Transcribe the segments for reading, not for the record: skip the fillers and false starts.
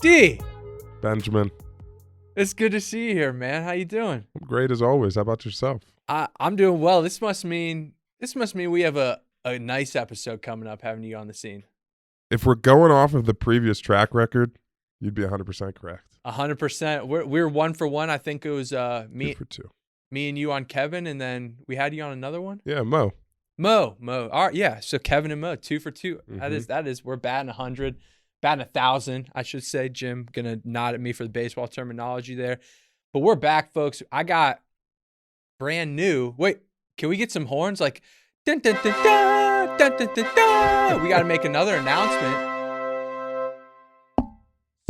D, Benjamin. it's good to see you here, man. How you doing? I'm great as always. How about yourself? I'm doing well. This must mean we have a nice episode coming up having you on the scene. If we're going off of the previous track record, you'd be 100% correct. 100%. We're 1 for 1. I think it was me 2 for 2. Me and you on Kevin, and then we had you on another one. Yeah, Mo. All right, yeah. So Kevin and Mo, 2 for 2. Mm-hmm. That is. We're batting 100, batting 1,000. I should say. Jim gonna nod at me for the baseball terminology there, but we're back, folks. I got brand new. Wait, can we get some horns? Like, dun dun dun dun dun dun dun dun. We got to make another announcement.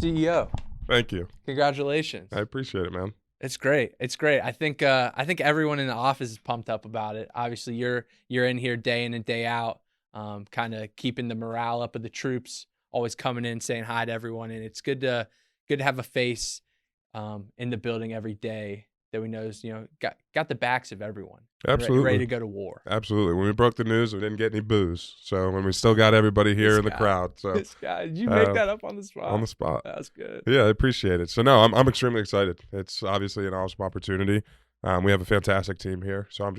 CEO. Thank you. Congratulations. I appreciate it, man. It's great. It's great. I think everyone in the office is pumped up about it. Obviously, you're in here day in and day out, kind of keeping the morale up of the troops, always coming in, saying hi to everyone, and it's good to have a face in the building every day that we know is, got the backs of everyone. Absolutely. Ready to go to war. Absolutely. When we broke the news, we didn't get any booze. So when we still got everybody here in the crowd. So this guy, did you make that up on the spot? On the spot. That's good. Yeah, I appreciate it. So no, I'm extremely excited. It's obviously an awesome opportunity. We have a fantastic team here, so I'm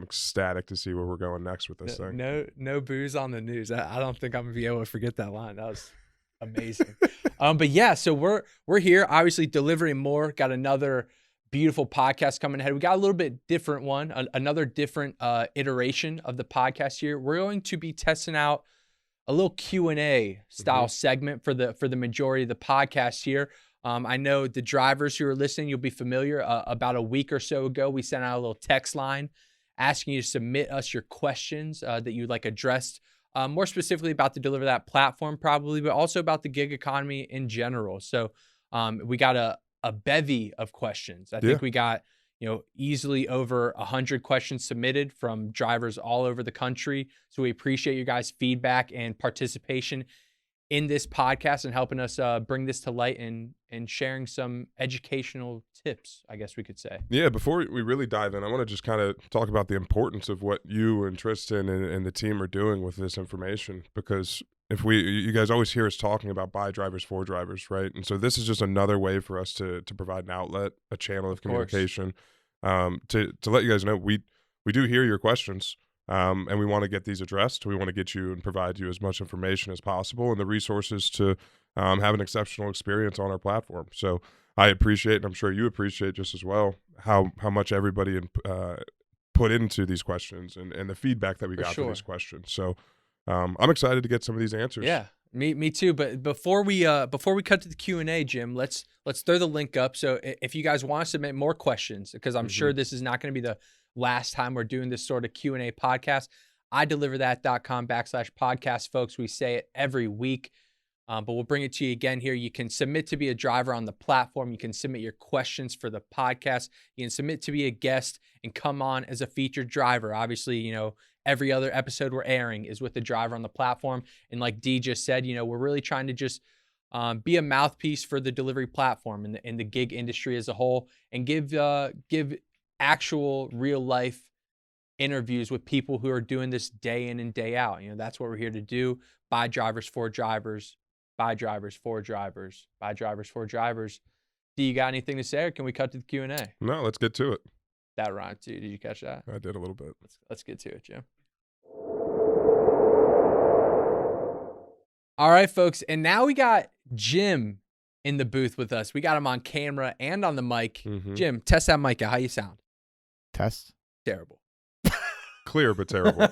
ecstatic to see where we're going next with this thing. No booze on the news. I don't think I'm gonna be able to forget that line. That was amazing. But yeah, so we're here. Obviously, DeliveringMore got another beautiful podcast coming ahead. We got a little bit different one, another different iteration of the podcast here. We're going to be testing out a little Q&A style segment for the majority of the podcast here. I know the drivers who are listening, you'll be familiar. About a week or so ago, we sent out a little text line asking you to submit us your questions that you'd like addressed, more specifically about the DeliverThat platform probably, but also about the gig economy in general. So we got a bevy of questions. I think we got, easily over 100 questions submitted from drivers all over the country. So we appreciate your guys' feedback and participation in this podcast and helping us bring this to light and sharing some educational tips, I guess we could say. Yeah, before we really dive in, I want to just kind of talk about the importance of what you and Tristan and the team are doing with this information, because you guys always hear us talking about by drivers for drivers, right? And so this is just another way for us to provide an outlet, a channel of communication, to let you guys know we do hear your questions, and we want to get these addressed. We want to get you and provide you as much information as possible and the resources to have an exceptional experience on our platform. So I appreciate, and I'm sure you appreciate just as well, how much everybody put into these questions and the feedback that we got for these questions. So I'm excited to get some of these answers. Yeah, me too. But before we cut to the Q&A, Jim, let's throw the link up. So if you guys want to submit more questions, because I'm sure this is not going to be the last time we're doing this sort of Q&A podcast, DeliverThat.com/podcast, folks. We say it every week, but we'll bring it to you again here. You can submit to be a driver on the platform. You can submit your questions for the podcast. You can submit to be a guest and come on as a featured driver. Obviously, every other episode we're airing is with the driver on the platform. And like D just said, we're really trying to just be a mouthpiece for the delivery platform and the gig industry as a whole, and give actual real life interviews with people who are doing this day in and day out. That's what we're here to do. By drivers for drivers, by drivers for drivers, by drivers for drivers. Do you got anything to say, or can we cut to the Q&A? No, let's get to it. That rhymed too. Did you catch that? I did a little bit. Let's get to it, Jim. All right, folks. And now we got Jim in the booth with us. We got him on camera and on the mic. Jim, test that mic out. How you sound? Test. Terrible. Clear, but terrible.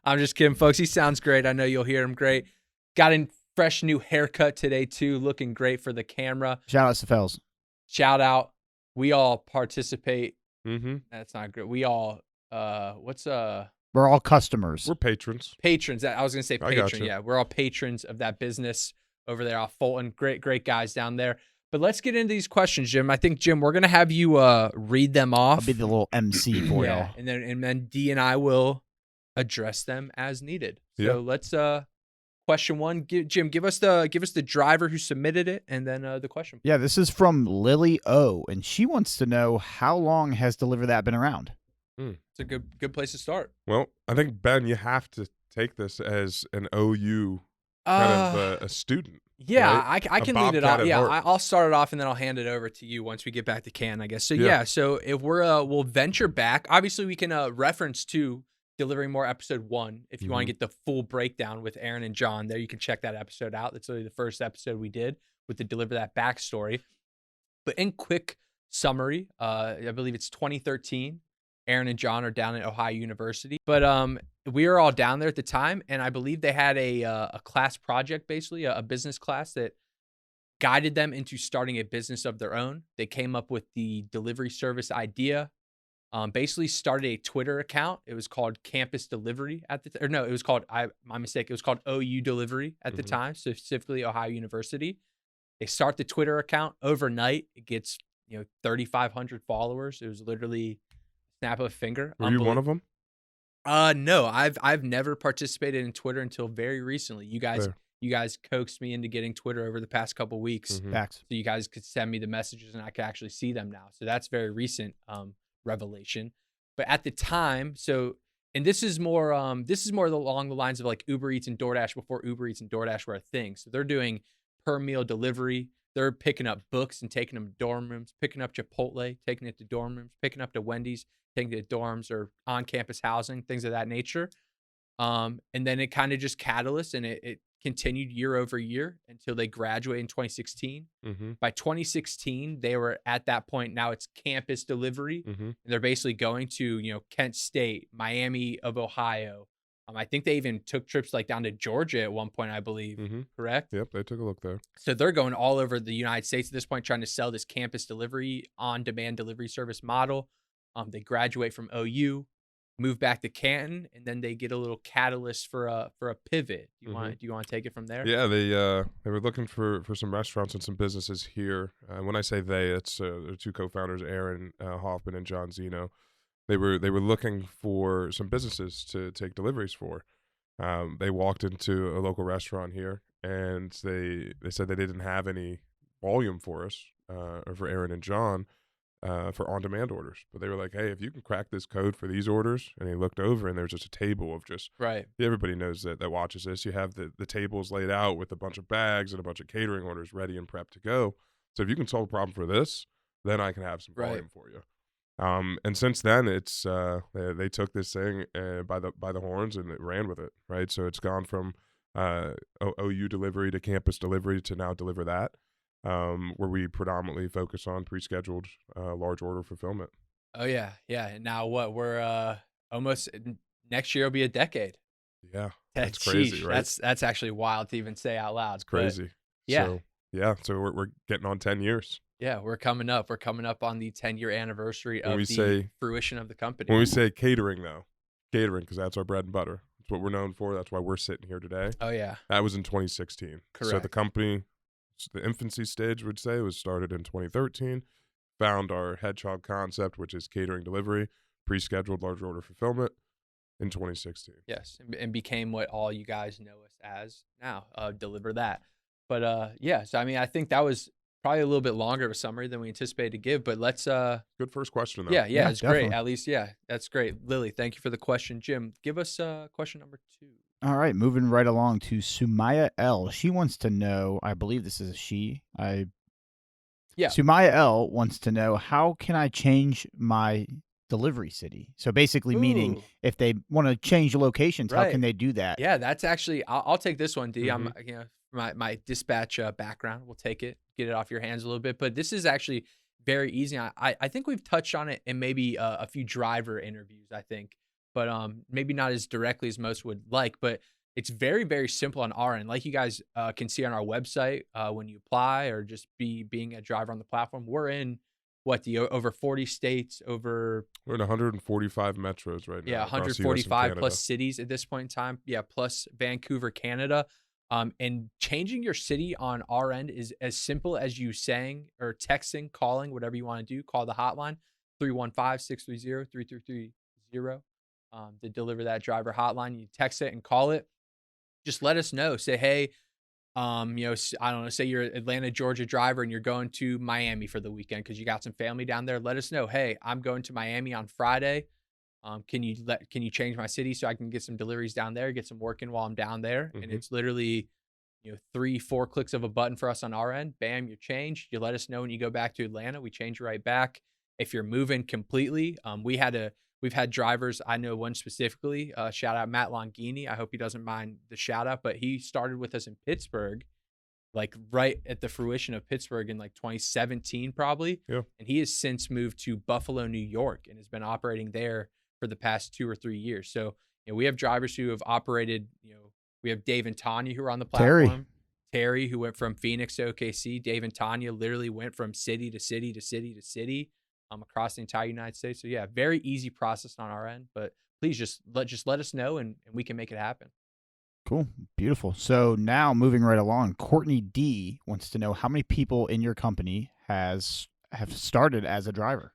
I'm just kidding, folks. He sounds great. I know you'll hear him great. Got a fresh new haircut today, too. Looking great for the camera. Shout out to Fells. Shout out. We all participate. That's not great. We all, we're all customers. We're patrons. Patrons. I was going to say patron. You. Yeah, we're all patrons of that business over there off Fulton. Great guys down there. But let's get into these questions, Jim. I think, Jim, we're going to have you read them off. I'll be the little MC for y'all. And then D and I will address them as needed. So let's question one. Jim, give us the driver who submitted it, and then the question. Yeah, this is from Lily O, and she wants to know, how long has DeliverThat been around? It's a good place to start. Well, I think, Ben, you have to take this as an OU kind of a student. Yeah, right? I A can lead it bobcat off. at Yeah, heart. I'll start it off and then I'll hand it over to you once we get back to Can, I guess. So Yeah. yeah, so if we'll venture back, obviously we can reference to Delivering More episode 1 if you want to Mhm. get the full breakdown with Aaron and John. There you can check that episode out. That's literally the first episode we did with the Deliver That backstory. But in quick summary, I believe it's 2013. Aaron and John are down at Ohio University, but we were all down there at the time, and I believe they had a class project, basically a business class that guided them into starting a business of their own. They came up with the delivery service idea. Basically started a Twitter account. It was called Campus Delivery at the or no, it was called my mistake. It was called OU Delivery at the Mhm. time, so specifically Ohio University. They start the Twitter account overnight. It gets 3,500 followers. It was literally snap of a finger. Were you one of them? No, I've never participated in Twitter until very recently. Fair. You guys coaxed me into getting Twitter over the past couple weeks, Mhm. Facts. so you guys could send me the messages and I could actually see them now. So that's very recent revelation. But at the time, and this is more along the lines of like Uber Eats and DoorDash before Uber Eats and DoorDash were a thing. So they're doing per meal delivery. They're picking up books and taking them to dorm rooms, picking up Chipotle, taking it to dorm rooms, picking up to Wendy's, taking it to dorms or on campus housing, things of that nature. And then it kind of just catalyst and it continued year over year until they graduated in 2016. Mhm. By 2016, they were at that point. Now it's campus delivery. Mhm. And they're basically going to, Kent State, Miami of Ohio. I think they even took trips like down to Georgia at one point, I believe. Mhm. Correct? Yep, they took a look there. So they're going all over the United States at this point, trying to sell this campus delivery on-demand delivery service model. They graduate from OU, move back to Canton, and then they get a little catalyst for a pivot. Do you want to take it from there? Yeah, they were looking for some restaurants and some businesses here. When I say they, it's the two co-founders, Aaron Hoffman and John Zeno. They were looking for some businesses to take deliveries for. They walked into a local restaurant here, and they said they didn't have any volume for us or for Aaron and John for on-demand orders. But they were like, hey, if you can crack this code for these orders, and they looked over, and there's just a table of just Right. everybody knows that watches this. You have the tables laid out with a bunch of bags and a bunch of catering orders ready and prepped to go. So if you can solve a problem for this, then I can have some volume for you. And since then, it's they took this thing by the horns and it ran with it, right? So it's gone from OU delivery to campus delivery to now Deliver That, where we predominantly focus on pre-scheduled large order fulfillment. Oh yeah, yeah. And now what? We're almost next year will be a decade. Yeah, that's crazy, Sheesh, right? That's actually wild to even say out loud. It's crazy. yeah. So we're getting on 10 years. Yeah, we're coming up. We're coming up on the 10-year anniversary of the fruition of the company. When we say catering, because that's our bread and butter. That's what we're known for. That's why we're sitting here today. Oh yeah, That was in 2016. correct. So the company, the infancy stage, would say, was started in 2013. Found our hedgehog concept, which is catering delivery, pre-scheduled large order fulfillment, in 2016. Yes, and became what all you guys know us as now. Deliver That. But yeah, so I mean, I think that was probably a little bit longer of a summary than we anticipated to give. But let's Good first question, though. yeah, Yeah, it's definitely. great. At least that's great. Lily, thank you for the question. Jim, give us question number 2. All right, moving right along to Sumaya L. She wants to know, I believe this is a she. Yeah. Sumaya L wants to know, how can I change my delivery city? So basically meaning Ooh. if they want to change locations, how Right. can they do that? Yeah, that's actually I'll take this one, D. I'm Mhm. my dispatch background. We'll take it, get it off your hands a little bit. But this is actually very easy. I think we've touched on it in maybe a few driver interviews, I think, but maybe not as directly as most would like. But it's very, very simple on our end. Like you guys can see on our website when you apply or just being a driver on the platform. We're in over 40 states, over We're in 145 metros right now. yeah, across the US and 145 Canada. plus cities at this point in time. Yeah, plus Vancouver, Canada. And changing your city on our end is as simple as you saying or texting, calling, whatever you want to do. Call the hotline 315-630-3330 to Deliver That driver hotline. You text it and call it. Just let us know. Say, hey, I don't know, say you're an Atlanta, Georgia driver and you're going to Miami for the weekend because you got some family down there. Let us know. Hey, I'm going to Miami on Friday. Can you change my city so I can get some deliveries down there, get some work in while I'm down there? And Mhm. it's literally, 3-4 clicks of a button for us on our end. Bam, you're changed. You let us know when you go back to Atlanta. We change you right back. If you're moving completely, we've had drivers. I know one specifically. Shout out Matt Longini. I hope he doesn't mind the shout out, but he started with us in Pittsburgh, like right at the fruition of Pittsburgh in like 2017 probably. Yeah. And he has since moved to Buffalo, New York, and has been operating there for the past 2 or 3 years. So we have drivers who have operated. We have Dave and Tanya who are on the platform. Terry, who went from Phoenix to OKC. Dave and Tanya literally went from city to city to city to city across the entire United States. So yeah, very easy process on our end, but please just let us know and we can make it happen. Cool. Beautiful. So now moving right along, Courtney D wants to know how many people in your company have started as a driver?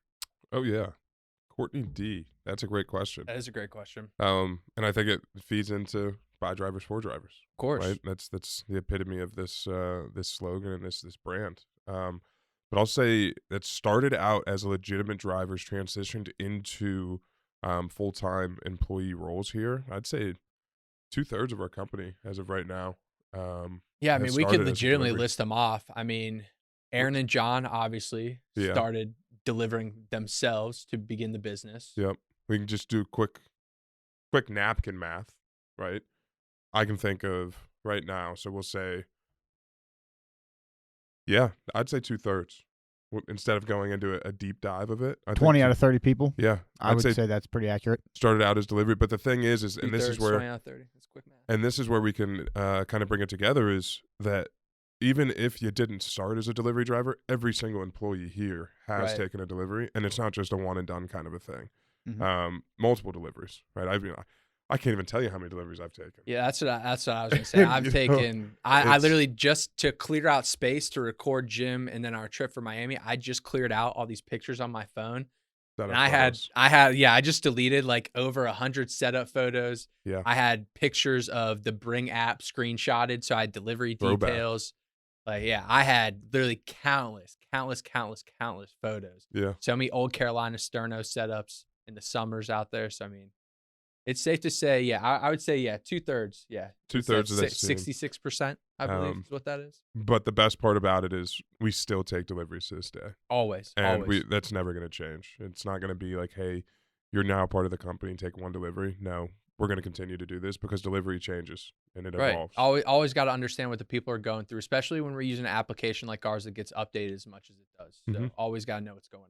Oh yeah. Courtney D. That's a great question. That is a great question. And I think it feeds into by drivers for drivers. Of course. Right? That's the epitome of this this slogan and this brand. But I'll say that started out as legitimate drivers, transitioned into full-time employee roles here. I'd say 2/3 of our company as of right now. Yeah, I mean, we could started as a legitimately delivery. list them off. I mean, Aaron and John obviously Yeah. started delivering themselves to begin the business. Yep. We can just do quick napkin math, right? I can think of right now. So we'll say, yeah, I'd say 2/3 instead of going into a deep dive of it. I 20 think out of 30 people? Yeah. I would say that's pretty accurate. Started out as delivery. But the thing is and this is 2/3, where 20 out of 30. That's quick math. And this is where we can kind of bring it together is that even if you didn't start as a delivery driver, every single employee here has Right. taken a delivery, and it's not just a one and done kind of a thing. Mhm. Multiple deliveries, right? I can't even tell you how many deliveries I've taken. Yeah, that's what I was gonna say. I've taken. I it's- literally just to clear out space to record Jim and then our trip for Miami. I just cleared out all these pictures on my phone, and I just deleted like over 100 setup photos. Yeah. I had pictures of the Bring app screenshotted, so I had delivery Throwback. details. Like, yeah, I had literally countless photos. Yeah. So many old Carolina Sterno setups in the summers out there. So I mean, it's safe to say, yeah, I would say, yeah, 2/3, yeah, 2/3 of this team. 66%, I believe is what that is. But the best part about it is we still take deliveries to this day. Always, And always. that's never going to change. It's not going to be like, hey, you're now part of the company and take one delivery. No, we're going to continue to do this because delivery changes and it Right. evolves. Always got to understand what the people are going through, especially when we're using an application like ours that gets updated as much as it does. So Mhm. always got to know what's going on.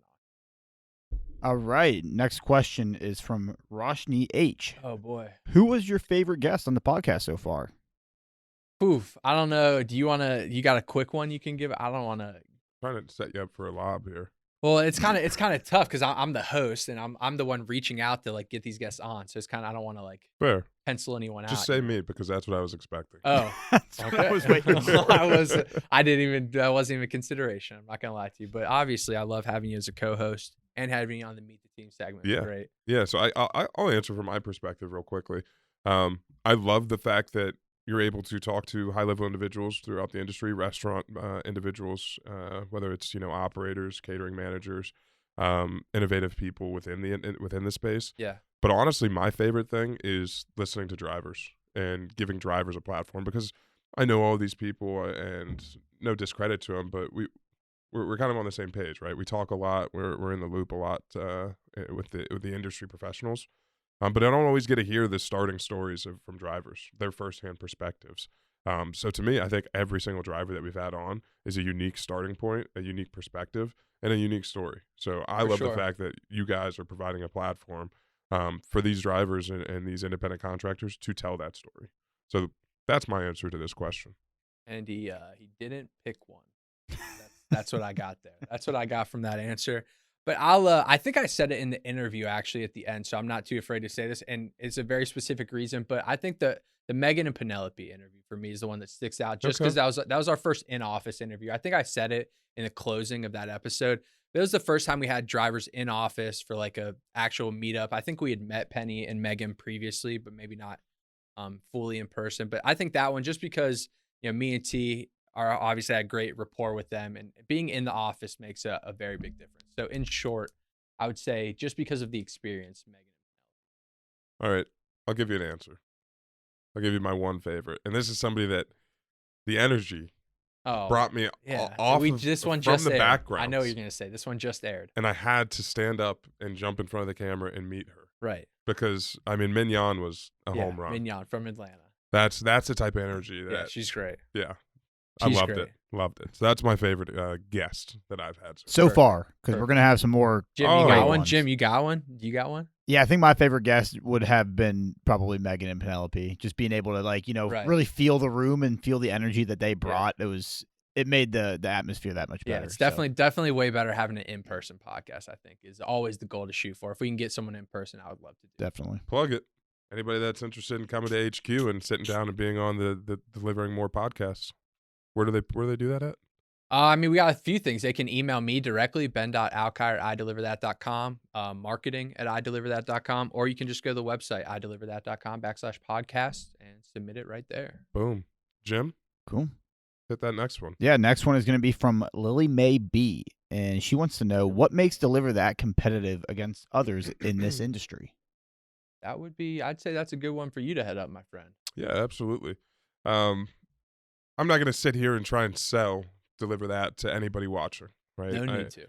All right. Next question is from Roshni H. Oh boy. Who was your favorite guest on the podcast so far? Oof. I don't know. Do you want to? You got a quick one you can give? I don't want to. Trying to set you up for a lob here. Well, it's kind of tough because I'm the host and I'm the one reaching out to like get these guests on. So it's kind of I don't want to like Fair. pencil anyone out. Just say me because that's what I was expecting. Oh, That's what I was waiting for. That wasn't even a consideration. I'm not gonna lie to you, but obviously I love having you as a co-host and having you on the Meet the Team segment. Yeah. Great. Yeah, so I'll answer from my perspective real quickly. I love the fact that you're able to talk to high-level individuals throughout the industry, restaurant individuals, whether it's operators, catering managers, innovative people within the space. Yeah. But honestly, my favorite thing is listening to drivers and giving drivers a platform because I know all these people and no discredit to them, but we're kind of on the same page, right? We talk a lot. We're in the loop a lot with the industry professionals, but I don't always get to hear the starting stories from drivers, their firsthand perspectives. So to me, I think every single driver that we've had on is a unique starting point, a unique perspective, and a unique story. So I love the fact that you guys are providing a platform for these drivers and these independent contractors to tell that story. So that's my answer to this question. And he didn't pick one. That's what I got there. That's what I got from that answer. But I think I said it in the interview actually at the end, so I'm not too afraid to say this. And it's a very specific reason, but I think the Megan and Penelope interview for me is the one that sticks out just because that was our first in-office interview. I think I said it in the closing of that episode. It was the first time we had drivers in office for like a actual meetup. I think we had met Penny and Megan previously, but maybe not fully in person. But I think that one, just because me and T are obviously had great rapport with them, and being in the office makes a very big difference. So in short, I would say just because of the experience, Megan. All right, I'll give you an answer. I'll give you my one favorite, and this is somebody that the energy Oh, brought me yeah. off This one from just the aired. background. I know what you're gonna say. This one just aired. And I had to stand up and jump in front of the camera and meet her Right. because I mean Mignon was a Yeah. home run. Mignon from Atlanta. That's the type of energy that Yeah, she's great. yeah. She's I loved great. it. Loved it. So that's my favorite guest that I've had. So Perfect. far, because we're going to have some more. Jim, Oh. you got great one? ones. Jim, you got one? You got one? Yeah, I think my favorite guest would have been probably Megan and Penelope. Just being able to Right. really feel the room and feel the energy that they brought. It made the atmosphere that much better. Yeah, it's definitely way better having an in-person podcast, I think, is always the goal to shoot for. If we can get someone in person, I would love to do it. Definitely. Plug it. Anybody that's interested in coming to HQ and sitting down and being on the Delivering More podcasts, where do they do that at? I mean, we got a few things. They can email me directly, ben.alkire@ideliverthat.com, marketing@ideliverthat.com, or you can just go to the website, ideliverthat.com/podcast, and submit it right there. Boom. Jim, Cool. hit that next one. Yeah, next one is going to be from Lily Mae B. And she wants to know what makes Deliver That competitive against others in this industry. That would be, I'd say that's a good one for you to head up, my friend. Yeah, absolutely. I'm not going to sit here and try and deliver that to anybody watching, right? No need to.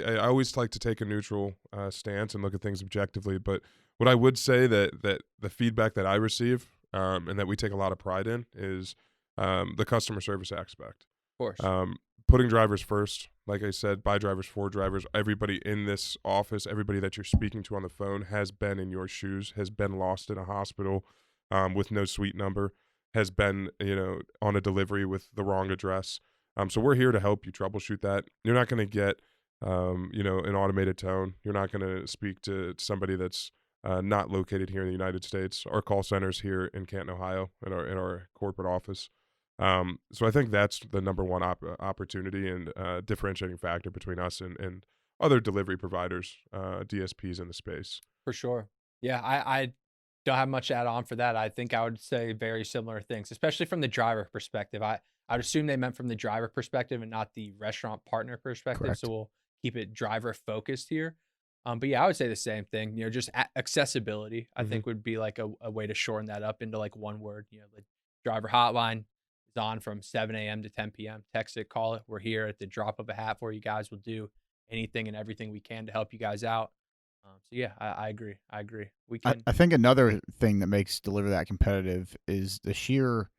I always like to take a neutral stance and look at things objectively. But what I would say that the feedback that I receive and that we take a lot of pride in is the customer service aspect. Of course. Putting drivers first, like I said, by drivers, for drivers. Everybody in this office, everybody that you're speaking to on the phone has been in your shoes, has been lost in a hospital with no suite number, has been on a delivery with the wrong address. So we're here to help you troubleshoot that. You're not going to get an automated tone. You're not going to speak to somebody that's not located here in the United States. Our call center's here in Canton, Ohio, in our corporate office. So I think that's the number one opportunity and differentiating factor between us and other delivery providers, DSPs in the space. For sure. Yeah, I don't have much to add on for that. I think I would say very similar things, especially from the driver perspective. I would assume they meant from the driver perspective and not the restaurant partner perspective. Correct. So we'll keep it driver focused here. But yeah, I would say the same thing. Just accessibility, I think would be like a way to shorten that up into like one word. The driver hotline is on from 7 a.m. to 10 p.m. Text it, call it. We're here at the drop of a hat for you guys. We'll do anything and everything we can to help you guys out. So yeah, I agree. We can. I think another thing that makes Deliver That competitive is the sheer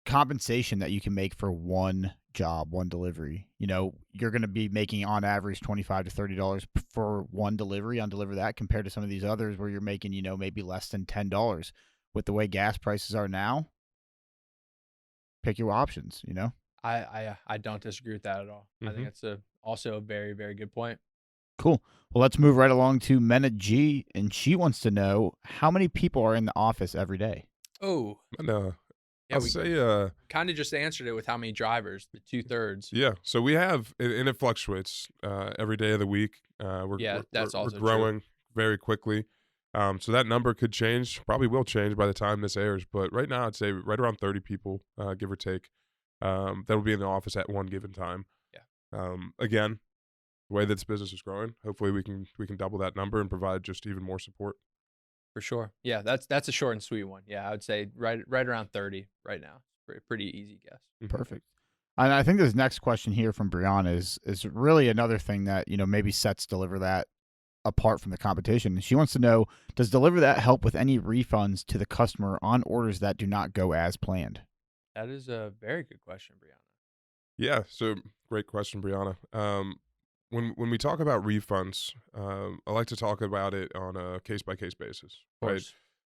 compensation that you can make for one job, one delivery. You're going to be making on average $25 to $30 for one delivery on Deliver That compared to some of these others where you're making, maybe less than $10. With the way gas prices are now, pick your options, I don't disagree with that at all. I think that's also a very, very good point. Cool. Well, let's move right along to Mena G, and she wants to know how many people are in the office every day. Oh, And yeah, I'll we say kind of just answered it with how many drivers, the 2/3. yeah. So we have, and it fluctuates every day of the week. That's also we're growing very quickly. So that number could change, probably will change by the time this airs. But right now, I'd say right around 30 people, give or take, that will be in the office at one given time. Yeah. Again, the way that this business is growing, hopefully we can double that number and provide just even more support. For sure. Yeah, that's a short and sweet one. Yeah, I would say right around 30 right now. Pretty easy guess. Perfect. And I think this next question here from Brianna is really another thing that, maybe sets Deliver That apart from the competition. She wants to know, does Deliver That help with any refunds to the customer on orders that do not go as planned? That is a very good question, Brianna. Yeah, so great question, Brianna. When we talk about refunds, I like to talk about it on a case-by-case basis, Of right?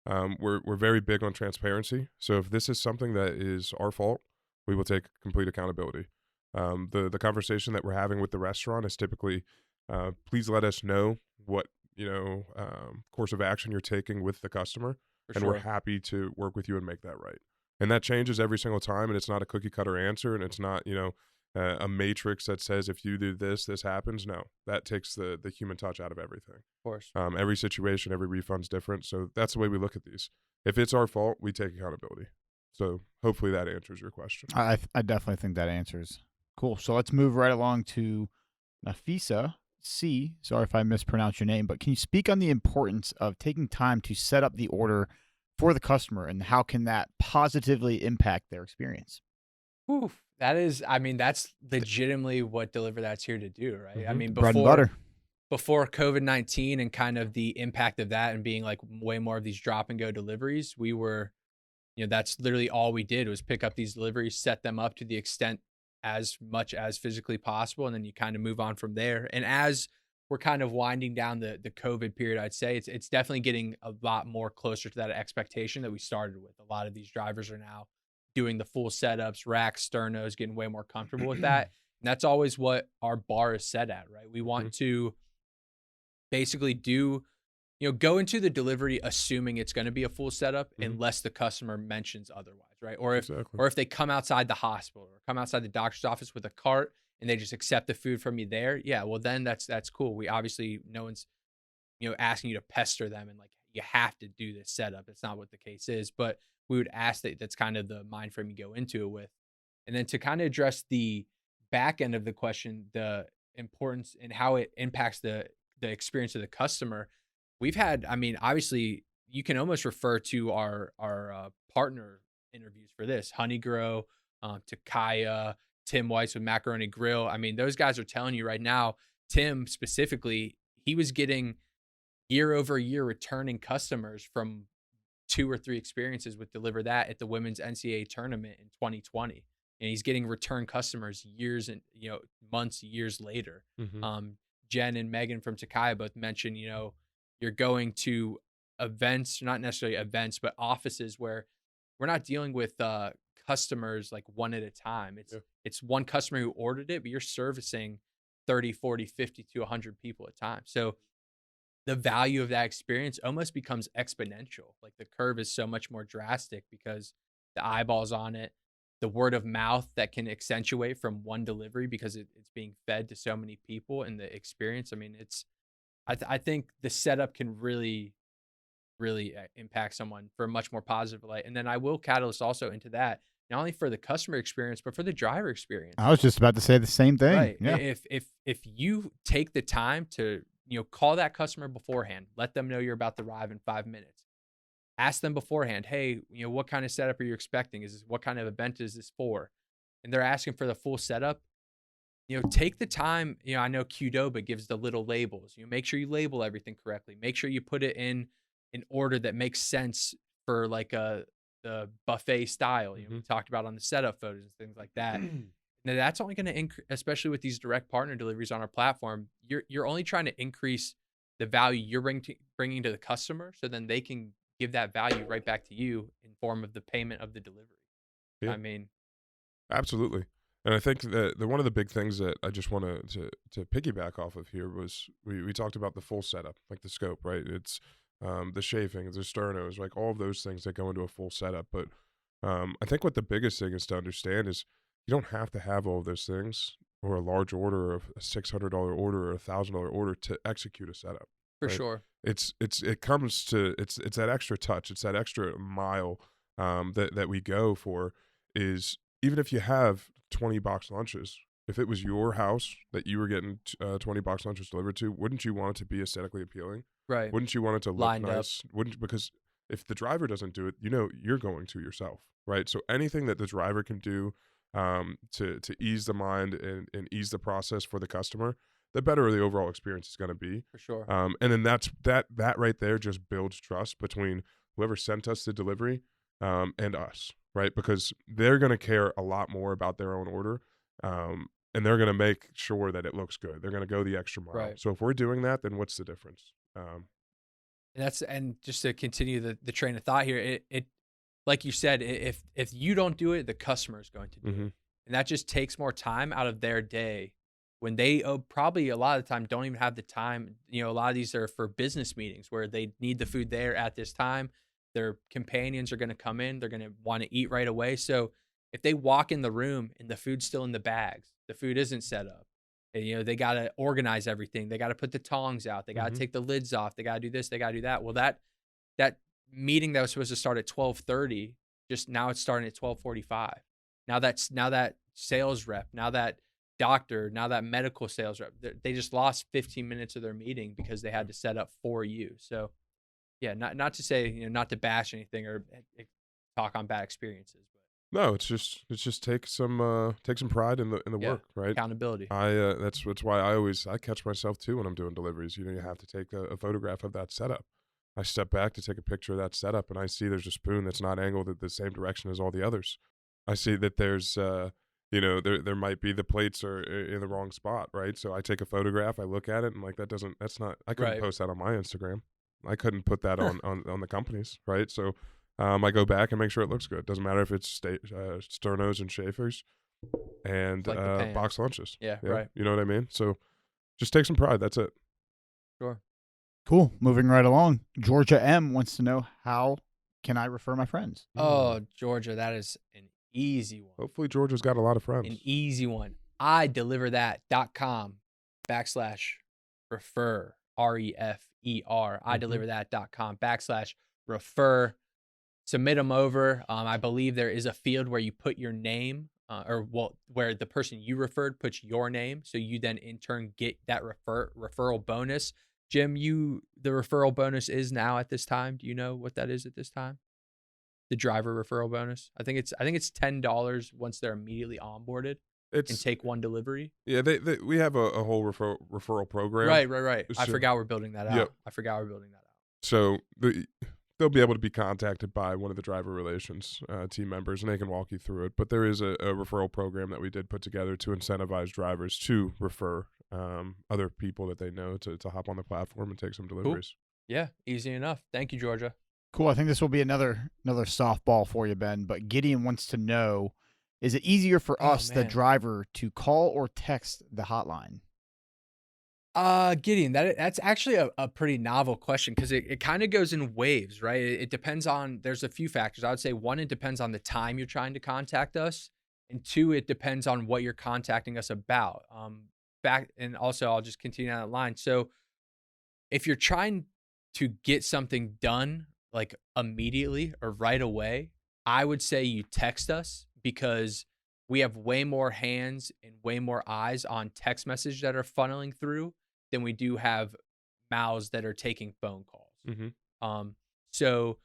course. We're very big on transparency. So if this is something that is our fault, we will take complete accountability. The conversation that we're having with the restaurant is typically, please let us know what course of action you're taking with the customer, and we're happy to work with you and make that right. And that changes every single time, and it's not a cookie cutter answer, and it's not a matrix that says if you do this, this happens. No, that takes the human touch out of everything. Of course. Every situation, every refund's different. So that's the way we look at these. If it's our fault, we take accountability. So hopefully that answers your question. I definitely think that answers. Cool. So let's move right along to Nafisa C. Sorry if I mispronounced your name, but can you speak on the importance of taking time to set up the order for the customer, and how can that positively impact their experience? Whew, that is, I mean, that's legitimately what DeliverThat's here to do, right? I mean, Bread and butter. before COVID-19 and kind of the impact of that and being like way more of these drop and go deliveries, we were, that's literally all we did was pick up these deliveries, set them up to the extent as much as physically possible, and then you kind of move on from there. And as we're kind of winding down the COVID period, I'd say it's definitely getting a lot more closer to that expectation that we started with. A lot of these drivers are now doing the full setups, racks, sternos, getting way more comfortable with that. And that's always what our bar is set at, right? We want to basically go into the delivery assuming it's going to be a full setup unless the customer mentions otherwise, right? Or if they come outside the hospital or come outside the doctor's office with a cart and they just accept the food from you there, yeah, well then that's cool. We obviously, no one's asking you to pester them and like you have to do this setup. It's not what the case is, but we would ask that. That's kind of the mind frame you go into it with. And then to kind of address the back end of the question, the importance and how it impacts the experience of the customer. We've had, I mean, obviously you can almost refer to our partner interviews for this. Honeygrow, Takaya, Tim Weiss with Macaroni Grill. I mean, those guys are telling you right now, Tim specifically, he was getting year over year returning customers from 2 or 3 experiences with Deliver That at the women's NCAA tournament in 2020. And he's getting return customers years and, months, years later. Jen and Megan from Takaya both mentioned, you're going to events, not necessarily events, but offices where we're not dealing with customers like one at a time. It's one customer who ordered it, but you're servicing 30, 40, 50 to 100 people at a time. So the value of that experience almost becomes exponential. Like the curve is so much more drastic because the eyeballs on it, the word of mouth that can accentuate from one delivery because it's being fed to so many people, and the experience. I mean, I think the setup can really, really impact someone for a much more positive light. And then I will catalyst also into that, not only for the customer experience, but for the driver experience. I was just about to say the same thing. Right. Yeah. If you take the time to, call that customer beforehand, let them know you're about to arrive in 5 minutes. Ask them beforehand, hey, what kind of setup are you expecting? What kind of event is this for? And they're asking for the full setup. Take the time. I know Qdoba gives the little labels. Make sure you label everything correctly. Make sure you put it in an order that makes sense for like the buffet style. We talked about on the setup photos and things like that. Now that's only going to increase, especially with these direct partner deliveries on our platform. You're only trying to increase the value you're bringing to the customer, so then they can give that value right back to you in form of the payment of the delivery. Yeah. I mean, absolutely. And I think that one of the big things that I just want to piggyback off of here was we talked about the full setup, like the scope, right? It's the chafing, the sternos, like all of those things that go into a full setup. But I think what the biggest thing is to understand is you don't have to have all of those things or a large order, or a $600 order, or a $1,000 order to execute a setup. for Right? sure. It comes to it's that extra touch, it's that extra mile that we go for. Is even if you have 20 box lunches, if it was your house that you were getting 20 box lunches delivered to, wouldn't you want it to be aesthetically appealing? Right. Wouldn't you want it to look Lined up. nice? Wouldn't, because if the driver doesn't do it, you're going to yourself, right? So anything that the driver can do to ease the mind and ease the process for the customer, the better the overall experience is going to be. For sure. And then that right there just builds trust between whoever sent us the delivery and us, right? Because they're going to care a lot more about their own order, and they're going to make sure that it looks good. They're going to go the extra mile. Right. So if we're doing that, then what's the difference? And just to continue the train of thought here, it like you said, if you don't do it, the customer is going to do it, and that just takes more time out of their day when they probably a lot of the time don't even have the time. A lot of these are for business meetings where they need the food there at this time. Their companions are going to come in. They're going to want to eat right away. So if they walk in the room and the food's still in the bags, the food isn't set up, and, they got to organize everything. They got to put the tongs out. They got to take the lids off. They got to do this. They got to do that. Well, that meeting that was supposed to start at 12:30, just now it's starting at 12:45. Now that sales rep, now that doctor, now that medical sales rep, they just lost 15 minutes of their meeting because they had to set up for you. So Yeah, not to say, not to bash anything or talk on bad experiences, but No, it's just take some pride in the yeah, work, right? accountability. That's why I catch myself too when I'm doing deliveries. You have to take a photograph of that setup. I step back to take a picture of that setup, and I see there's a spoon that's not angled in the same direction as all the others. I see that there's there might be the plates are in the wrong spot, right? So I take a photograph, I look at it, and like that's not I couldn't Right. post that on my Instagram. I couldn't put that on the company's, right? So I go back and make sure it looks good. Doesn't matter if it's sternos and Schaefer's and Like the pan. box lunches. Yeah, right. You know what I mean? So just take some pride. That's it. Sure. Cool. Moving right along. Georgia M wants to know, how can I refer my friends? Oh, Georgia, that is an easy one. Hopefully Georgia's got a lot of friends. An easy one. IDeliverThat.com/refer. REFER. IDeliverThat.com/refer. Submit them over. I believe there is a field where you put your name, where the person you referred puts your name, so you then in turn get that referral bonus. Jim, the referral bonus is now at this time. Do you know what that is at this time? The driver referral bonus. I think it's $10 once they're immediately onboarded and take one delivery. Yeah, we have a whole referral program. Right. I forgot we're building that out. Yep. So they'll be able to be contacted by one of the driver relations team members, and they can walk you through it. But there is a referral program that we did put together to incentivize drivers to refer other people that they know to hop on the platform and take some deliveries. Cool. Yeah, easy enough. Thank you, Georgia. Cool. I think this will be another softball for you, Ben. But Gideon wants to know, is it easier for us, the driver, to call or text the hotline? Gideon, that's actually a pretty novel question, because it kind of goes in waves, right? It depends on, there's a few factors. I would say one, it depends on the time you're trying to contact us, and two, it depends on what you're contacting us about. And also I'll just continue on that line. So if you're trying to get something done like immediately or right away, I would say you text us, because we have way more hands and way more eyes on text message that are funneling through than we do have mouths that are taking phone calls. Mm-hmm. So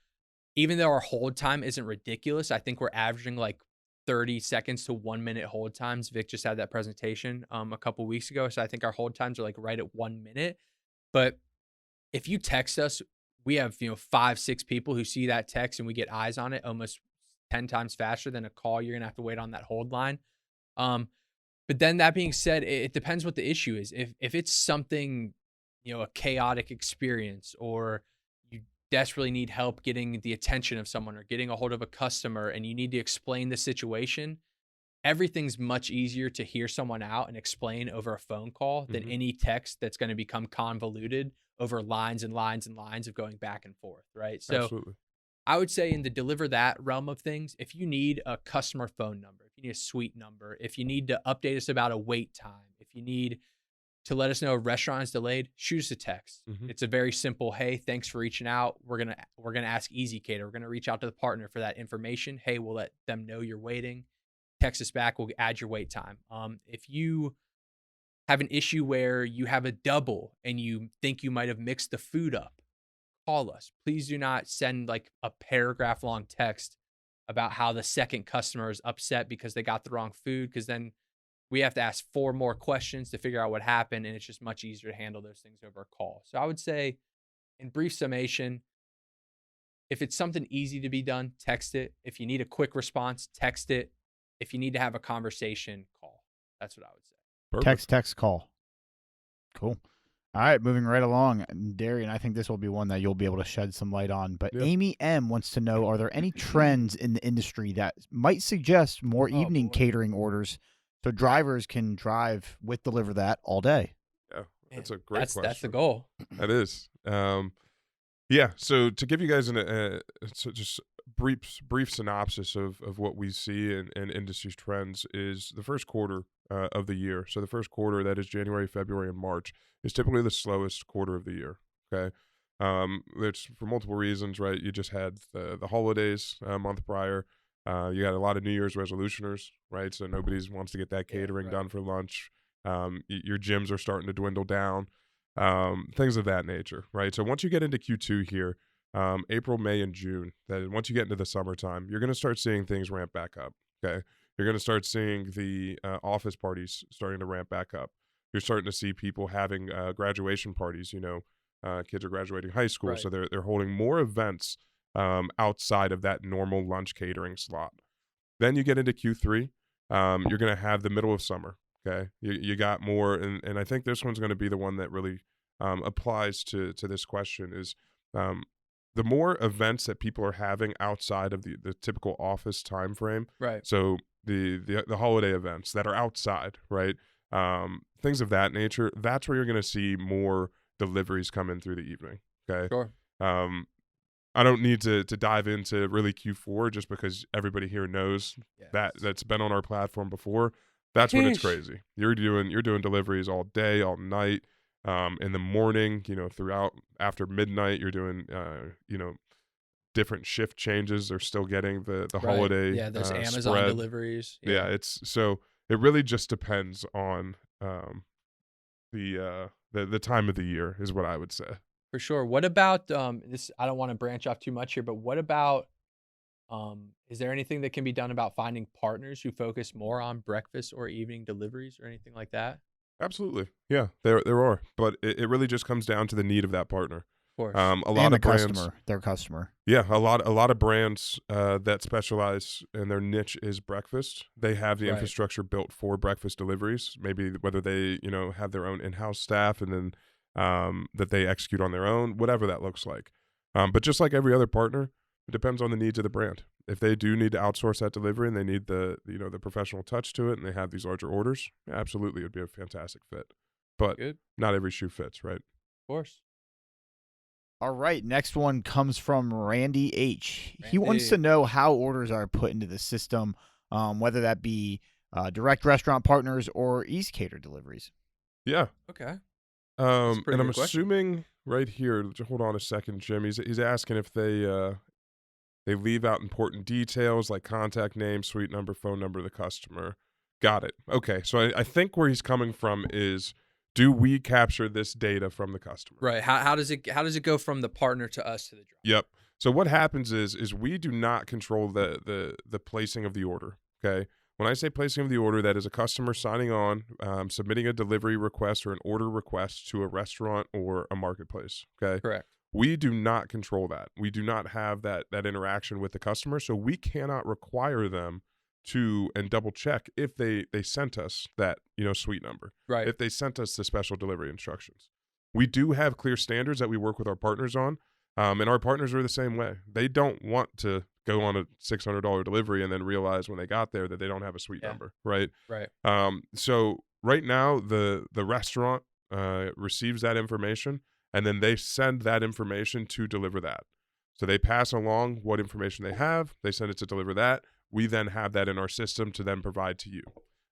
even though our hold time isn't ridiculous, I think we're averaging like 30 seconds to 1 minute hold times. Vic just had that presentation a couple weeks ago. So I think our hold times are like right at 1 minute. But if you text us, we have 5-6 people who see that text and we get eyes on it almost 10 times faster than a call. You're gonna have to wait on that hold line. But then that being said, it depends what the issue is. If it's something, a chaotic experience, or you desperately need help getting the attention of someone or getting a hold of a customer and you need to explain the situation, everything's much easier to hear someone out and explain over a phone call than any text that's going to become convoluted over lines and lines and lines of going back and forth, right? So Absolutely. I would say in the deliver that realm of things, if you need a customer phone number, if you need a suite number, if you need to update us about a wait time, if you need to let us know a restaurant is delayed, shoot us a text. It's a very simple, hey, thanks for reaching out. We're gonna ask Easy Cater. We're gonna reach out to the partner for that information. Hey, we'll let them know you're waiting. Text us back. We'll add your wait time. If you have an issue where you have a double and you think you might have mixed the food up, call us. Please do not send like a paragraph long text about how the second customer is upset because they got the wrong food, because then we have to ask 4 more questions to figure out what happened, and it's just much easier to handle those things over a call. So I would say, in brief summation, if it's something easy to be done, text it. If you need a quick response, text it. If you need to have a conversation, call. That's what I would say. Perfect. Text, call. Cool. All right, moving right along. Darien, I think this will be one that you'll be able to shed some light on. But Yeah. Amy M wants to know, are there any trends in the industry that might suggest more evening catering orders so drivers can drive with Deliver That all day? Yeah, that's a great question. That's the goal. That is. Yeah, so to give you guys just brief synopsis of what we see in industry trends is the first quarter of the year. So the first quarter, that is January, February, and March, is typically the slowest quarter of the year. Okay, it's for multiple reasons, right? You just had the holidays a month prior. You got a lot of New Year's resolutioners, right? So nobody wants to get that catering done for lunch. Your gyms are starting to dwindle down. Things of that nature, right? So once you get into Q2 here, April, May, and June. That once you get into the summertime, you're going to start seeing things ramp back up. Okay, you're going to start seeing the office parties starting to ramp back up. You're starting to see people having graduation parties. Kids are graduating high school, Right. so they're holding more events outside of that normal lunch catering slot. Then you get into Q3. You're going to have the middle of summer. Okay, you got more, and I think this one's going to be the one that really applies to this question is um, the more events that people are having outside of the typical office time frame. Right. So the holiday events that are outside, right? Things of that nature. That's where you're going to see more deliveries come in through the evening. Okay. Sure. I don't need to dive into really Q4 just because everybody here knows that's been on our platform before. That's when it's Sheesh. crazy. You're doing deliveries all day, all night, in the morning, throughout after midnight. You're doing different shift changes. They're still getting the Right. holiday Yeah, there's Amazon spread. deliveries. Yeah, it's so it really just depends on the time of the year is what I would say. For sure. What about this? I don't want to branch off too much here, but what about is there anything that can be done about finding partners who focus more on breakfast or evening deliveries or anything like that? Absolutely. Yeah, there are, but it really just comes down to the need of that partner. Of course. A lot And the of brands, customer, their customer. yeah, a lot of brands that specialize and their niche is breakfast. They have the Right. infrastructure built for breakfast deliveries. Maybe whether they have their own in-house staff and then that they execute on their own, whatever that looks like. But just like every other partner, it depends on the needs of the brand. If they do need to outsource that delivery and they need the professional touch to it and they have these larger orders, absolutely, it'd be a fantastic fit. But Good. not every shoe fits, right? Of course. All right, next one comes from Randy H. He wants Randy. to know how orders are put into the system, whether that be direct restaurant partners or East Cater deliveries. Yeah. Okay. And pretty I'm good question. assuming right here. Hold on a second, Jim. He's asking if they leave out important details like contact name, suite number, phone number of the customer. Got it. Okay, so I think where he's coming from is, do we capture this data from the customer? Right. How does it go from the partner to us to the driver? Yep. So what happens is we do not control the placing of the order. Okay. When I say placing of the order, that is a customer signing on, submitting a delivery request or an order request to a restaurant or a marketplace. Okay. Correct. We do not control that. We do not have that interaction with the customer, so we cannot require them to and double check if they sent us that suite number. Right. If they sent us the special delivery instructions. We do have clear standards that we work with our partners on. And our partners are the same way. They don't want to go on a $600 delivery and then realize when they got there that they don't have a suite number, right? Right. So right now, the restaurant receives that information, and then they send that information to DeliverThat. So they pass along what information they have. They send it to DeliverThat. We then have that in our system to then provide to you.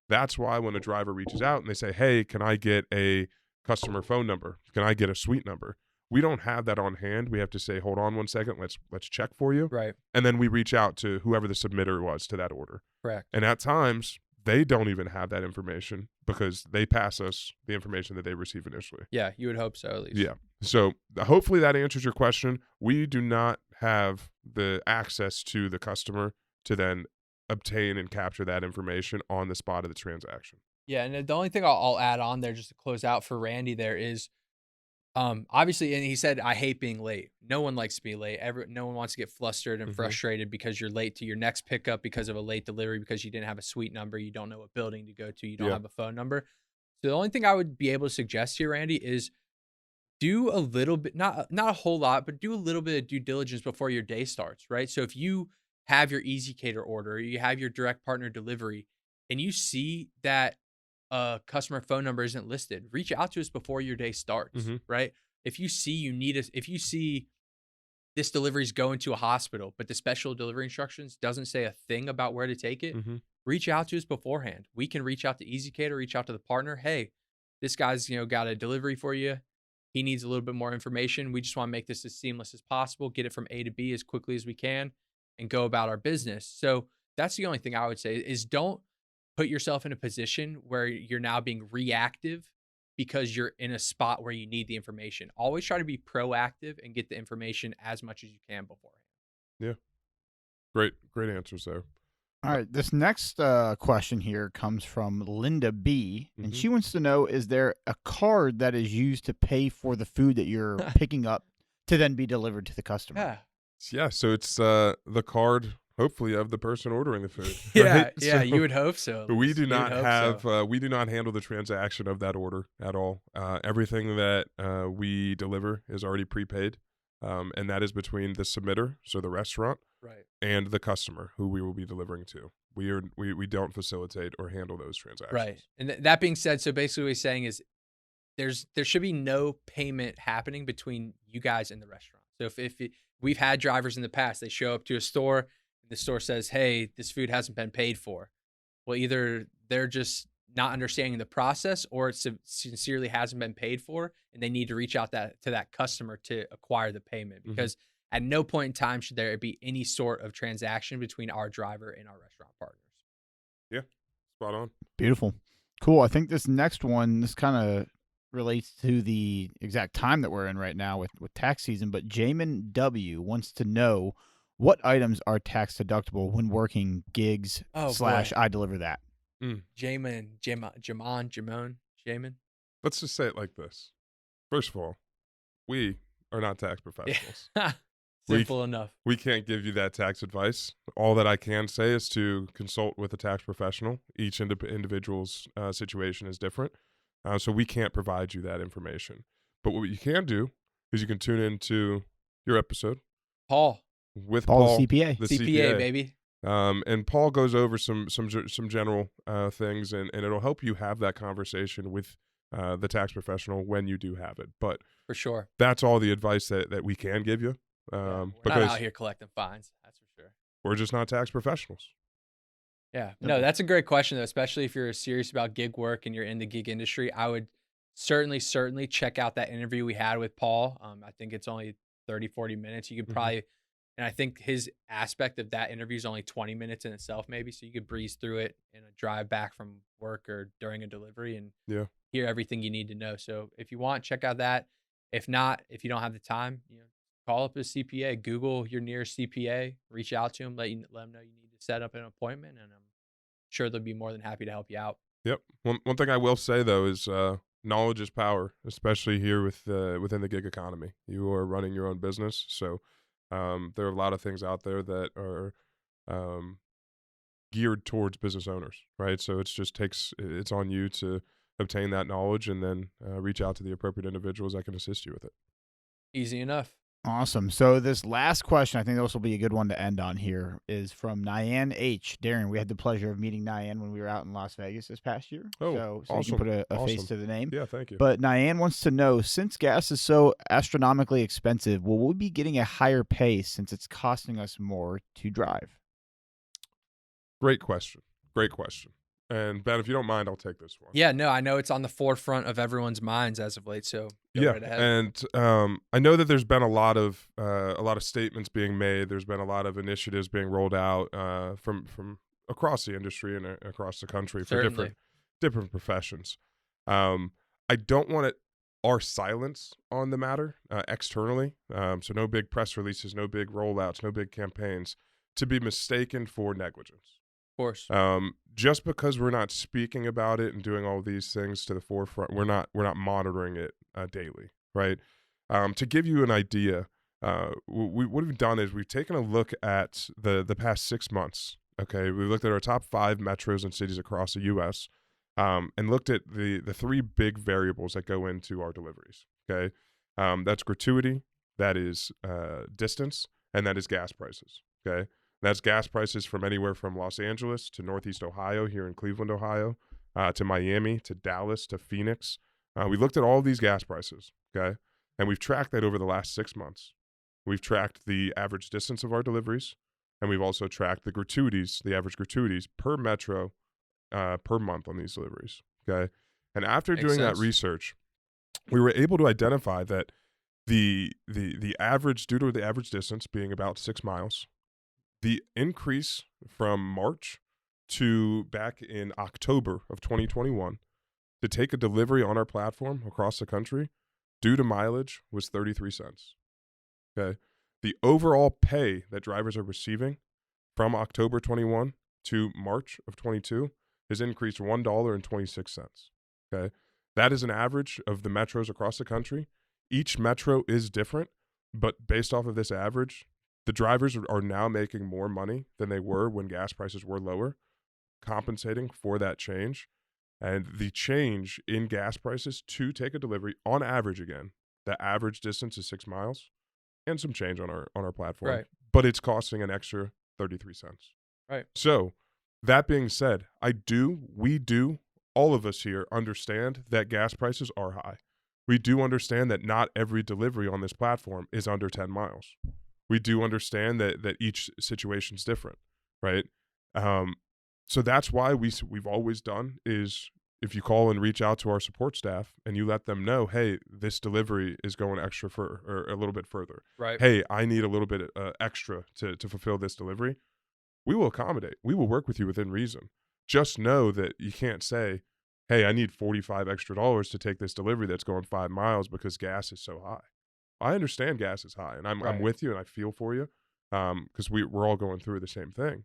That's why when a driver reaches out and they say, hey, can I get a customer phone number? Can I get a suite number? We don't have that on hand. We have to say, hold on one second, let's check for you. Right. And then we reach out to whoever the submitter was to that order. Correct. And at times, they don't even have that information because they pass us the information that they receive initially. Yeah, you would hope so at least. Yeah. So hopefully that answers your question. We do not have the access to the customer to then obtain and capture that information on the spot of the transaction. Yeah, and the only thing I'll add on there just to close out for Randy there is obviously, and he said, I hate being late. No one likes to be late. No one wants to get flustered and frustrated because you're late to your next pickup because of a late delivery, because you didn't have a suite number, you don't know what building to go to, you don't have a phone number. So the only thing I would be able to suggest here, Randy, is do a little bit, not a whole lot, but do a little bit of due diligence before your day starts, right? So if you have your Easy Cater order, or you have your direct partner delivery, and you see that customer phone number isn't listed, reach out to us before your day starts, right? If you see this delivery is going to a hospital, but the special delivery instructions doesn't say a thing about where to take it, reach out to us beforehand. We can reach out to Easy Cater, reach out to the partner. Hey, this guy's got a delivery for you. He needs a little bit more information. We just want to make this as seamless as possible, get it from A to B as quickly as we can, and go about our business. So that's the only thing I would say is don't put yourself in a position where you're now being reactive because you're in a spot where you need the information. Always try to be proactive and get the information as much as you can beforehand. Yeah. Great answers there. All right, this next question here comes from Linda B, and Mhm. she wants to know, is there a card that is used to pay for the food that you're picking up to then be delivered to the customer? Yeah. Yeah, so it's the card, hopefully, of the person ordering the food. Yeah, right? yeah, So you would hope so. at we least. do You would not hope have so. we do not handle the transaction of that order at all. Everything that we deliver is already prepaid, and that is between the submitter, so the restaurant, Right. and the customer who we will be delivering to. We don't facilitate or handle those transactions. Right. And that being said, so basically what he's saying is there should be no payment happening between you guys and the restaurant. So we've had drivers in the past, they show up to a store and the store says, "Hey, this food hasn't been paid for." Well, either they're just not understanding the process or it sincerely hasn't been paid for and they need to reach out to that customer to acquire the payment, because at no point in time should there be any sort of transaction between our driver and our restaurant partners. Yeah, spot on. Beautiful. Cool. I think this next one, this kind of relates to the exact time that we're in right now with tax season, but Jamin W wants to know what items are tax deductible when working gigs / Oh, boy. I deliver that. Jamin. Let's just say it like this. First of all, we are not tax professionals. Simple enough. We can't give you that tax advice. All that I can say is to consult with a tax professional. Each individual's situation is different, so we can't provide you that information. But what you can do is you can tune into your episode Paul, with Paul, Paul, the CPA. the CPA, baby. And Paul goes over some general things, and it'll help you have that conversation with the tax professional when you do have it. But For sure. that's all the advice that we can give you. Yeah, we're not Because out here collecting fines. That's for sure. we're just not tax professionals. Yeah. No, that's a great question, though, especially if you're serious about gig work and you're in the gig industry. I would certainly check out that interview we had with Paul. I think it's only 30, 40 minutes. You could probably, and I think his aspect of that interview is only 20 minutes in itself, maybe. So you could breeze through it in a drive back from work or during a delivery and hear everything you need to know. So if you want, check out that. If not, if you don't have the time, call up a CPA, Google your nearest CPA, reach out to him, let them know you need to set up an appointment, and I'm sure they'll be more than happy to help you out. Yep. One thing I will say though is knowledge is power, especially here within the gig economy. You are running your own business, so there are a lot of things out there that are geared towards business owners, right? So it's on you to obtain that knowledge and then reach out to the appropriate individuals that can assist you with it. Easy enough. Awesome. So this last question, I think this will be a good one to end on here, is from Nyan H. Darren, we had the pleasure of meeting Nyan when we were out in Las Vegas this past year. Oh, so awesome. you can put a Awesome. face to the name. Yeah, thank you. But Nyan wants to know, since gas is so astronomically expensive, will we be getting a higher pay since it's costing us more to drive? Great question. And Ben, if you don't mind, I'll take this one. Yeah, no, I know it's on the forefront of everyone's minds as of late, so go right ahead. And I know that there's been a lot of statements being made. There's been a lot of initiatives being rolled out from across the industry and across the country for different professions. I don't want our silence on the matter externally, so no big press releases, no big rollouts, no big campaigns, to be mistaken for negligence. Of course. Just because we're not speaking about it and doing all these things to the forefront, we're not monitoring it daily, right? To give you an idea, what we've done is we've taken a look at the past 6 months. Okay, we looked at our top 5 metros and cities across the U.S. And looked at the 3 big variables that go into our deliveries. Okay, that's gratuity, that is distance, and that is gas prices. Okay. That's gas prices from anywhere from Los Angeles to Northeast Ohio, here in Cleveland, Ohio, to Miami, to Dallas, to Phoenix. We looked at all these gas prices, okay? And we've tracked that over the last 6 months. We've tracked the average distance of our deliveries, and we've also tracked the gratuities, the average gratuities per metro per month on these deliveries, okay? And after doing that research, we were able to identify that the average, due to the average distance being about 6 miles, the increase from March to back in October of 2021 to take a delivery on our platform across the country due to mileage was 33 cents. Okay. The overall pay that drivers are receiving from October 21 to March of 22 has increased $1.26. Okay. That is an average of the metros across the country. Each metro is different, but based off of this average, the drivers are now making more money than they were when gas prices were lower, compensating for that change. And the change in gas prices to take a delivery, on average again, the average distance is 6 miles and some change on our platform. Right. But it's costing an extra 33 cents. Right. So that being said, we do, all of us here understand that gas prices are high. We do understand that not every delivery on this platform is under 10 miles. We do understand that each situation's different, right? So that's why we've always done is if you call and reach out to our support staff and you let them know, hey, this delivery is going extra or a little bit further. Right. Hey, I need a little bit extra to fulfill this delivery. We will accommodate. We will work with you within reason. Just know that you can't say, hey, I need $45 extra to take this delivery that's going 5 miles because gas is so high. I understand gas is high, and I'm with you and I feel for you because we're all going through the same thing.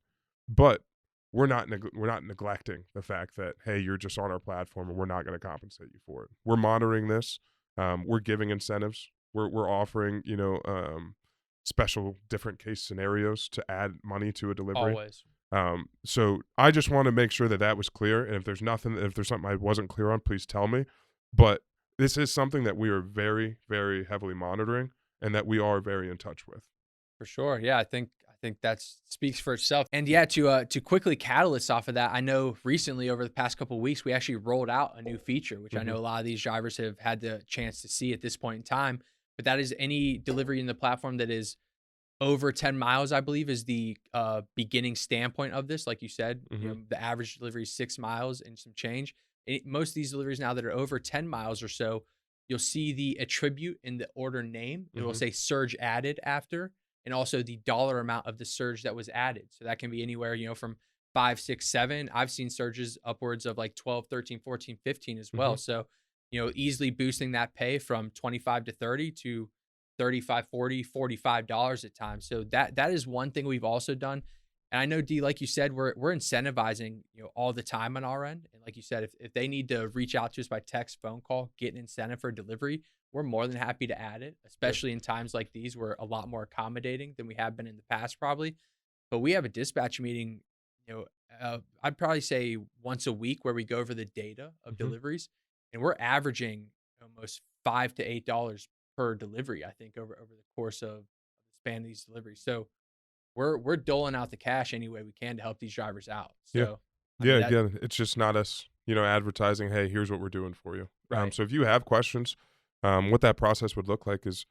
But we're not neglecting the fact that, hey, you're just on our platform and we're not going to compensate you for it. We're monitoring this. We're giving incentives. We're offering, special different case scenarios to add money to a delivery. Always. So I just want to make sure that was clear. And if there's something I wasn't clear on, please tell me. But this is something that we are very, very heavily monitoring and that we are very in touch with. For sure. Yeah, I think that speaks for itself. And yeah, to quickly catalyst off of that, I know recently over the past couple of weeks, we actually rolled out a new feature, which I know a lot of these drivers have had the chance to see at this point in time. But that is any delivery in the platform that is over 10 miles, I believe, is the beginning standpoint of this. Like you said, the average delivery is 6 miles and some change. Most of these deliveries now that are over 10 miles or so, you'll see the attribute in the order name. It will say surge added after, and also the dollar amount of the surge that was added. So that can be anywhere, from 5, 6, 7. I've seen surges upwards of like 12, 13, 14, 15 as well. So, easily boosting that pay from 25 to 30 to $35, $40, $45 at times. So that is one thing we've also done. And I know, D, like you said, we're incentivizing, all the time on our end. And like you said, if they need to reach out to us by text, phone call, get an incentive for delivery, we're more than happy to add it, especially in times like these. We're a lot more accommodating than we have been in the past, probably. But we have a dispatch meeting, I'd probably say once a week where we go over the data of deliveries, and we're averaging almost $5 to $8 per delivery, I think, over the course of the span of these deliveries. So we're doling out the cash any way we can to help these drivers out. So again, it's just not us, advertising, hey, here's what we're doing for you. Right. So if you have questions, what that process would look like is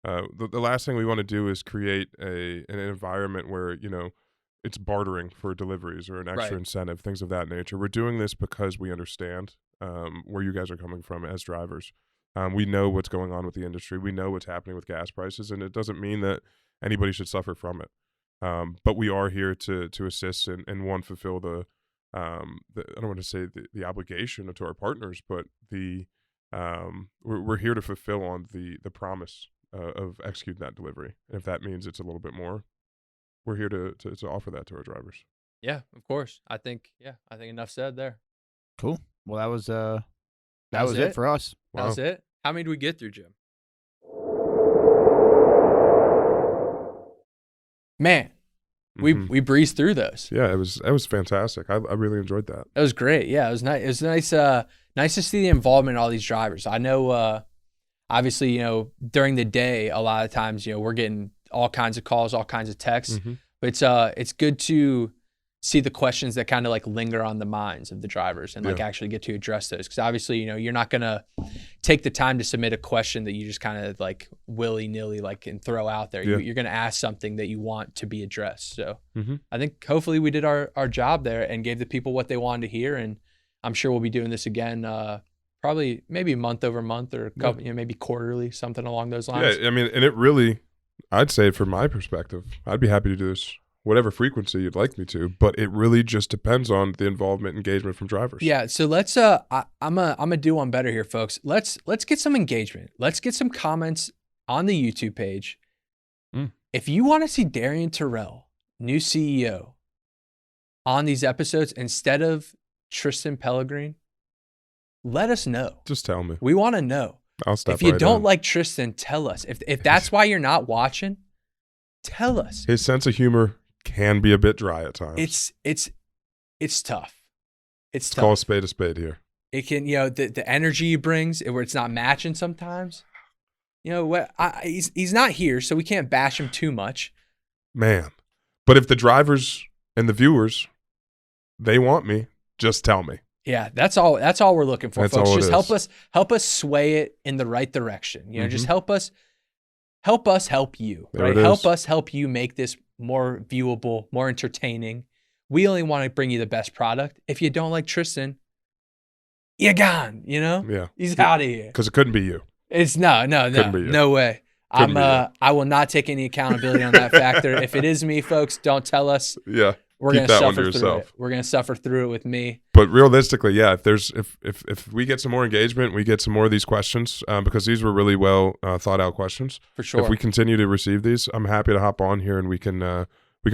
the last thing we want to do is create an environment where, it's bartering for deliveries or an extra incentive, things of that nature. We're doing this because we understand where you guys are coming from as drivers. We know what's going on with the industry. We know what's happening with gas prices, and it doesn't mean that anybody should suffer from it. But we are here to assist and one, fulfill the I don't want to say the obligation to our partners, but we're here to fulfill on the promise of executing that delivery. And if that means it's a little bit more, we're here to offer that to our drivers. Yeah, of course. I think enough said there. Cool. Well, that was it for us. That was it. How many did we get through, Jim? Man, we breezed through those. Yeah, it was fantastic. I really enjoyed that. It was great. Yeah, it was nice. It was nice to see the involvement of all these drivers. I know, obviously, during the day, a lot of times, we're getting all kinds of calls, all kinds of texts. But it's good to see the questions that kind of like linger on the minds of the drivers and actually get to address those. Because obviously, you're not going to take the time to submit a question that you just kind of like willy-nilly and throw out there. You're going to ask something that you want to be addressed. So I think hopefully we did our job there and gave the people what they wanted to hear. And I'm sure we'll be doing this again, probably maybe month over month or couple, maybe quarterly, something along those lines. Yeah, I mean, and it really, I'd say from my perspective, I'd be happy to do this whatever frequency you'd like me to, but it really just depends on the involvement, engagement from drivers. Yeah, so let's I'm gonna do one better here, folks. Let's get some engagement. Let's get some comments on the YouTube page. If you want to see Darien Terrell, new CEO, on these episodes instead of Tristan Pellegrin, let us know. Just tell me. We want to know. I'll step If you right don't in. like Tristan, tell us. If that's why you're not watching, tell us. His sense of humor can be a bit dry at times. It's tough. It's tough. Call a spade here. It can, the energy he brings, where it's not matching sometimes. He's not here, so we can't bash him too much. Man. But if the drivers and the viewers, they want me, just tell me. Yeah, that's all we're looking for, That's folks. all it Just is. help us sway it in the right direction. Just help us help you, There right? it is. Help us help you make this more viewable, more entertaining. We only want to bring you the best product. If you don't like Tristan, you're gone, Yeah. He's out of here. Because it couldn't be you. It's no Couldn't be you. no way. Couldn't be you. I will not take any accountability on that factor. If it is me, folks, don't tell us. Yeah. We're Keep gonna that one to suffer through yourself. it. We're gonna suffer through it with me. But realistically, yeah, if we get some more engagement, we get some more of these questions, because these were really well thought out questions. For sure. If we continue to receive these, I'm happy to hop on here and we can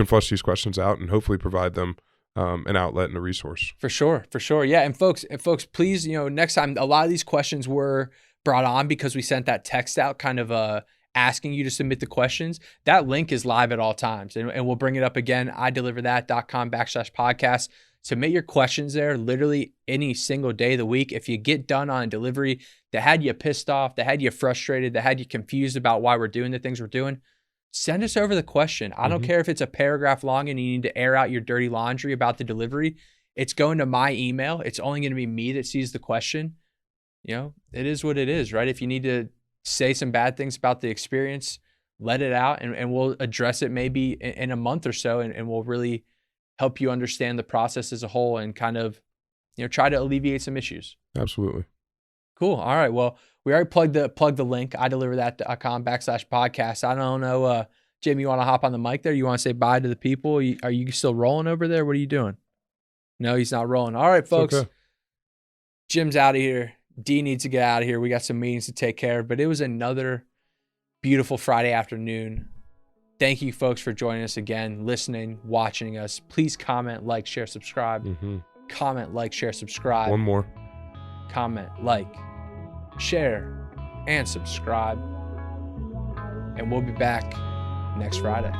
flush these questions out and hopefully provide them an outlet and a resource. For sure. Yeah. And folks, please, next time, a lot of these questions were brought on because we sent that text out kind of asking you to submit the questions. That link is live at all times. And we'll bring it up again, ideliverthat.com/podcast. Submit your questions there literally any single day of the week. If you get done on a delivery that had you pissed off, that had you frustrated, that had you confused about why we're doing the things we're doing, send us over the question. I don't care if it's a paragraph long and you need to air out your dirty laundry about the delivery. It's going to my email. It's only going to be me that sees the question. It is what it is, right? If you need to say some bad things about the experience, let it out and we'll address it maybe in a month or so and we'll really help you understand the process as a whole and kind of, try to alleviate some issues. Absolutely. Cool. All right. Well, we already plugged the link, ideliverthat.com/podcast. I don't know, Jim, you want to hop on the mic there? You want to say bye to the people? Are you still rolling over there? What are you doing? No, he's not rolling. All right, folks. Okay. Jim's out of here. D needs to get out of here. We got some meetings to take care of, but it was another beautiful Friday afternoon. Thank you, folks, for joining us again, listening, watching us. Please comment, like, share, subscribe. Comment, like, share, subscribe. One more. Comment, like, share, and subscribe. And we'll be back next Friday.